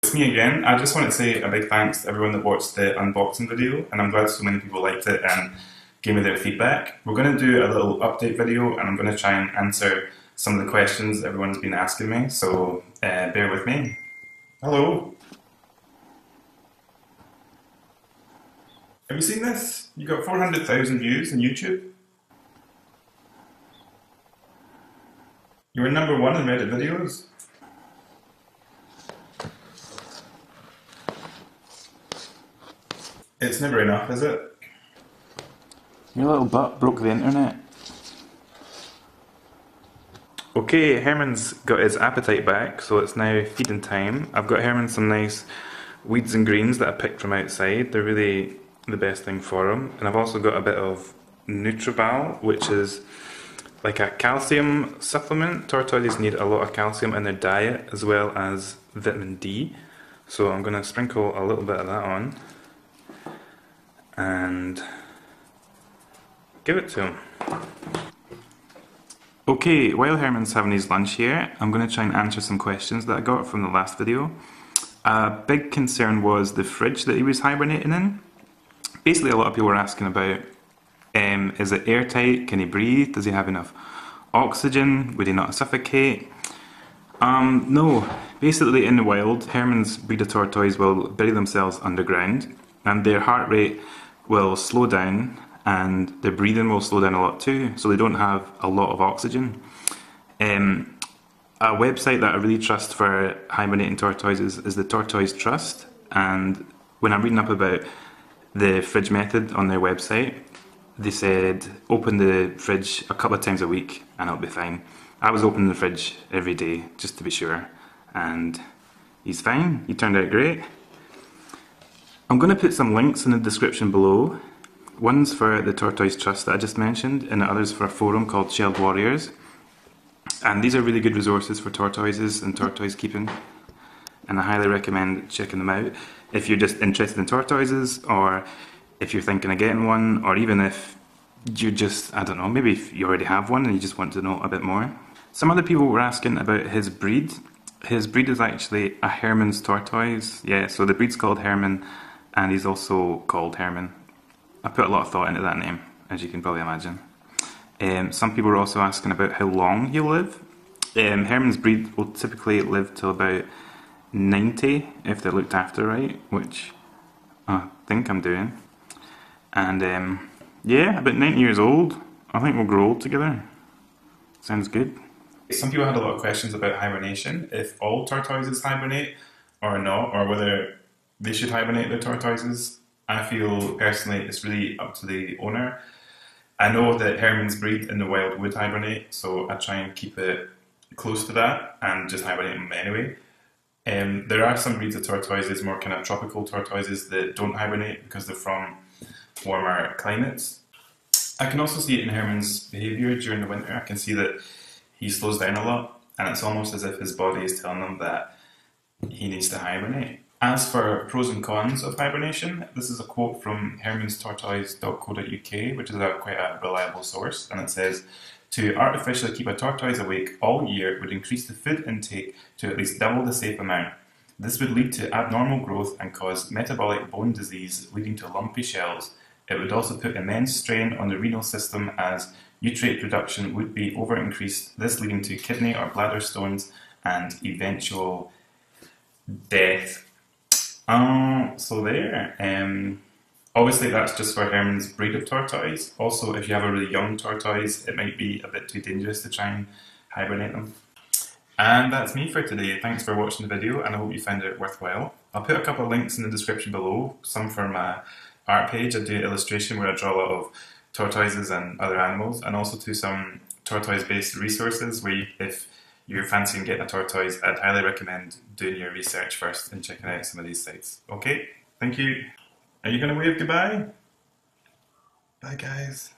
It's me again. I just want to say a big thanks to everyone that watched the unboxing video, and I'm glad so many people liked it and gave me their feedback. We're going to do a little update video, and I'm going to try and answer some of the questions everyone's been asking me, so bear with me. Hello. Have you seen this? You got 400,000 views on YouTube. You were #1 in Reddit videos. It's never enough, is it? Your little butt broke the internet. Okay, Herman's got his appetite back, so it's now feeding time. I've got Herman some nice weeds and greens that I picked from outside. They're really the best thing for him. And I've also got a bit of Nutribal, which is like a calcium supplement. Tortoises need a lot of calcium in their diet, as well as vitamin D. So I'm going to sprinkle a little bit of that on and give it to him. Okay, while Herman's having his lunch here, I'm going to try and answer some questions that I got from the last video. A big concern was the fridge that he was hibernating in. Basically, a lot of people were asking about, is it airtight? Can he breathe? Does he have enough oxygen? Would he not suffocate? No. Basically, in the wild, Herman's breed of tortoise will bury themselves underground, and their heart rate will slow down, and their breathing will slow down a lot too, so they don't have a lot of oxygen. A website that I really trust for hibernating tortoises is the Tortoise Trust, and when I'm reading up about the fridge method on their website, they said open the fridge a couple of times a week and it'll be fine. I was opening the fridge every day just to be sure, and he's fine. He turned out great. I'm going to put some links in the description below. One's for the Tortoise Trust that I just mentioned, and the other's for a forum called Shelled Warriors. And these are really good resources for tortoises and tortoise keeping, and I highly recommend checking them out if you're just interested in tortoises, or if you're thinking of getting one, or even if you're just, I don't know, maybe if you already have one and you just want to know a bit more. Some other people were asking about his breed. His breed is actually a Herman's tortoise. Yeah, so the breed's called Herman, and he's also called Herman. I put a lot of thought into that name, as you can probably imagine. Some people were also asking about how long he'll live. Herman's breed will typically live till about 90 if they're looked after right, which I think I'm doing. And yeah, about 90 years old. I think we'll grow old together. Sounds good. Some people had a lot of questions about hibernation, if all tortoises hibernate or not, or whether they should hibernate their tortoises. I feel personally it's really up to the owner. I know that Herman's breed in the wild would hibernate, so I try and keep it close to that and just hibernate them anyway. There are some breeds of tortoises, more kind of tropical tortoises, that don't hibernate because they're from warmer climates. I can also see it in Herman's behaviour during the winter. I can see that he slows down a lot, and it's almost as if his body is telling him that he needs to hibernate. As for pros and cons of hibernation, this is a quote from hermanstortoise.co.uk, which is quite a reliable source, and it says, "To artificially keep a tortoise awake all year would increase the food intake to at least double the safe amount. This would lead to abnormal growth and cause metabolic bone disease, leading to lumpy shells. It would also put immense strain on the renal system as nutrient production would be over-increased, this leading to kidney or bladder stones and eventual death." So there. Obviously that's just for Herman's breed of tortoise. Also, if you have a really young tortoise, it might be a bit too dangerous to try and hibernate them. And that's me for today. Thanks for watching the video, and I hope you found it worthwhile. I'll put a couple of links in the description below, some for my art page. I do an illustration where I draw a lot of tortoises and other animals, and also to some tortoise-based resources where if you're fancying getting a tortoise, I'd highly recommend doing your research first and checking out some of these sites. Okay, thank you. Are you going to wave goodbye? Bye guys.